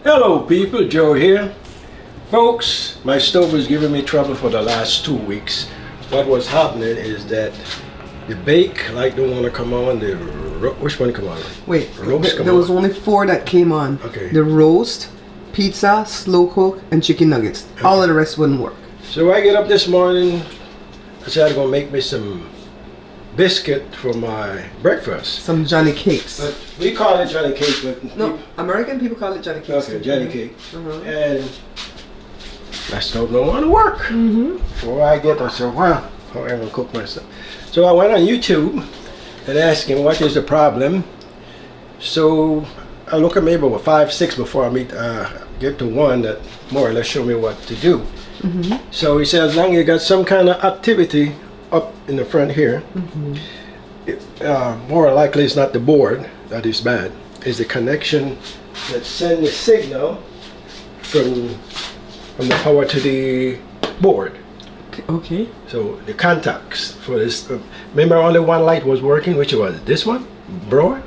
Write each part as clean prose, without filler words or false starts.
Hello people, Joe here. Folks, my stove was giving me trouble for the last 2 weeks. What was happening is that the bake light don't want to come on, which one come on? Wait, Roast come there was on. only 4 that came on. Okay. The roast, pizza, slow cook, and chicken nuggets. All of the rest wouldn't work. So I get up this morning, I said I'm going to make me some biscuit for my breakfast. Some Johnny cakes. But we call it Johnny cake, but No, American people call it Johnny cakes. okay, Johnny cake. Uh-huh. And my stove don't want to work. So I said, wow, how am I going to cook myself? So I went on YouTube and asked him what is the problem. So I look at maybe about 5, 6 before I get to one that more or less show me what to do. So he said, as long as you got some kind of activity up in the front here, more likely it's not the board that is bad. It's the connection that sends the signal from the power to the board. Okay. So the contacts for this, remember only one light was working, which was this one, broad?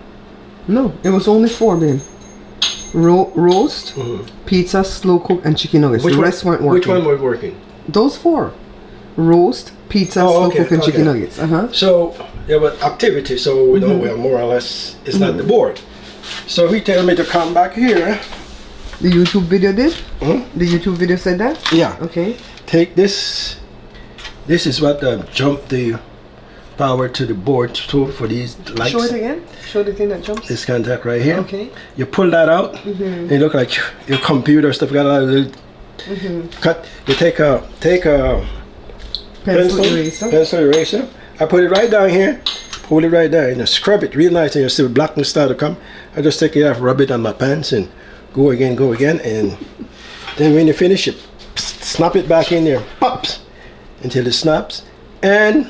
No, it was only 4, man. Roast, pizza, slow cook, and chicken nuggets. The rest weren't working. Which one was working? Those 4. Roast, pizza, slow cook, and chicken nuggets. So there was activity, so we know well more or less it's not the board. So he told me to come back here. The YouTube video did? The YouTube video said that? Yeah. Okay. Take this. This is what jumped the power to the board for these lights. Show it again. Show the thing that jumps. This contact right here. Okay. You pull that out. And it look like your computer stuff got a little cut. You take a pencil eraser. I put it right down here. Hold it right there and scrub it real nice, and you see the blackness start to come. I just take it off, rub it on my pants, and go again, and then when you finish it, snap it back in there, pops, until it snaps, and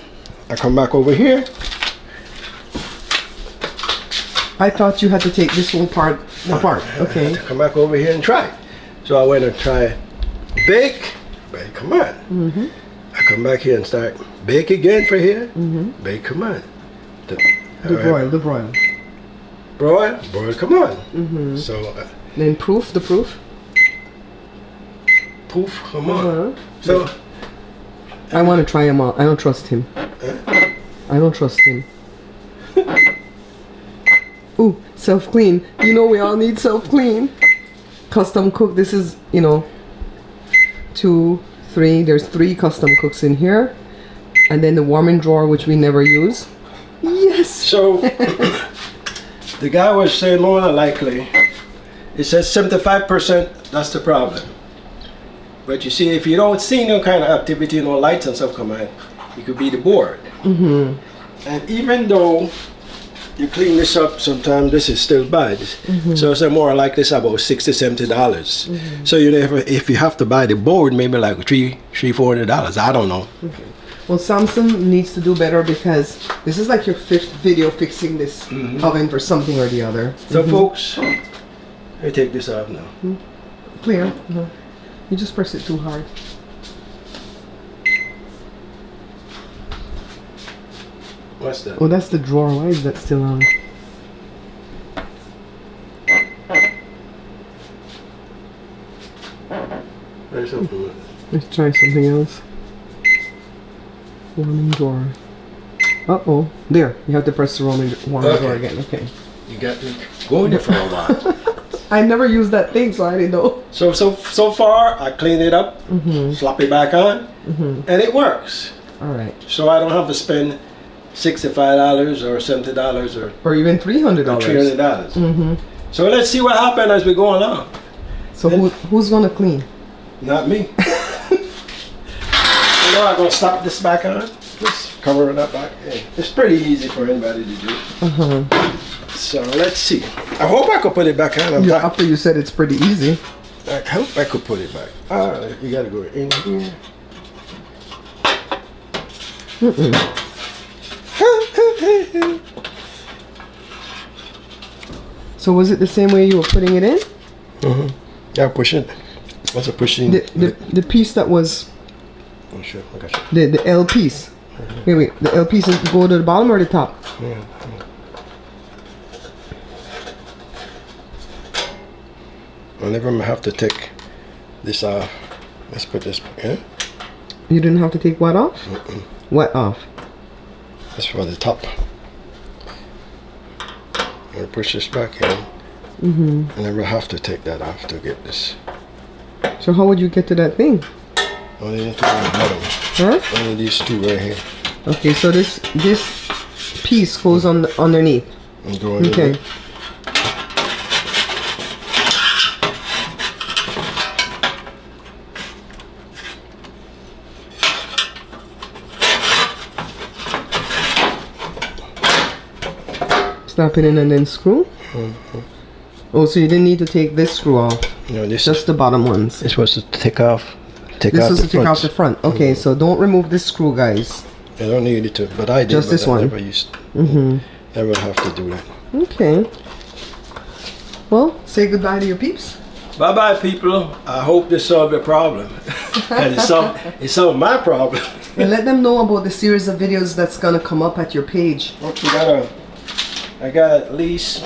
I come back over here. I thought you had to take this whole part apart. Okay. Come back over here and try. So I went and try bake. Come on. I come back here and start bake again for here. Bake, come on. The broil. Broil, come on. So then proof. poof, come on. So I want to try him out. I don't trust him. I don't trust him. Ooh, self-clean. You know we all need self-clean. Custom cook. This is, 2, 3. There's 3 custom cooks in here. And then the warming drawer, which we never use. Yes! So the guy was saying more than likely, it says 75% that's the problem. But you see, if you don't see no kind of activity, no lights and stuff come on, it could be the board. And even though you clean this up, sometimes this is still bad. So it's more like this about $60-$70. So if you have to buy the board, maybe like $300-$400. I don't know. Well, Samsung needs to do better, because this is like your 5th video fixing this oven for something or the other. So folks, I take this off now. Clear. You just press it too hard. What's that? Oh, that's the drawer. Why is that still on? Let's try something else. Warming drawer. Uh-oh. There. You have to press the warming drawer again. Okay. You got me going there for a while. I never used that thing, so I didn't know. So far, I cleaned it up, slap it back on, and it works. All right. So I don't have to spend $65 or $70 or even $300. $300. So let's see what happens as we go along. So who's gonna clean? Not me. I'm gonna slap this back on. Just cover it up back. Hey, it's pretty easy for anybody to do. So let's see. I hope I could put it back on. Yeah, after you said it's pretty easy. I hope I could put it back. You gotta go in here. So was it the same way you were putting it in? Yeah, push it. What's a pushing? The piece that was. Oh, sure. I got you. The L piece. Wait. The L piece is go to the bottom or the top? Whenever I have to take this off, let's put this. Yeah, You didn't have to take what off? What off? that's for the top. I'm gonna push this back in. I never have to take that off to get this. So how would you get to that thing? Only into the bottom. Huh? Only these two right here. Okay, so this piece goes on underneath. And go underneath. Okay. Snap it in and then screw. Oh, so you didn't need to take this screw off, No, this just the bottom ones. is supposed to take off. Take This out was the to take front. off the front. Okay, so don't remove this screw, guys. I don't need it to, but I did. Just but this I one. Never used. Never have to do that. Okay. Well, say goodbye to your peeps. Bye bye, people. I hope this solved your problem. And it solved my problem. And let them know about the series of videos that's gonna come up at your page. Okay, I got at least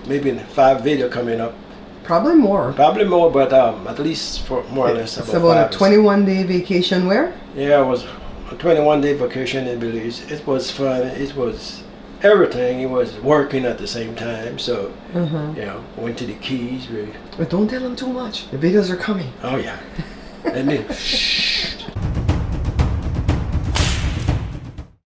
maybe 5 videos coming up. Probably more. Probably more, but at least for more or less It's about about 5. a 21-day vacation where? Yeah, it was a 21-day vacation in Belize. It was fun. It was everything. It was working at the same time. So, you know, went to the Keys. But don't tell them too much. The videos are coming. Oh yeah. And then, shh.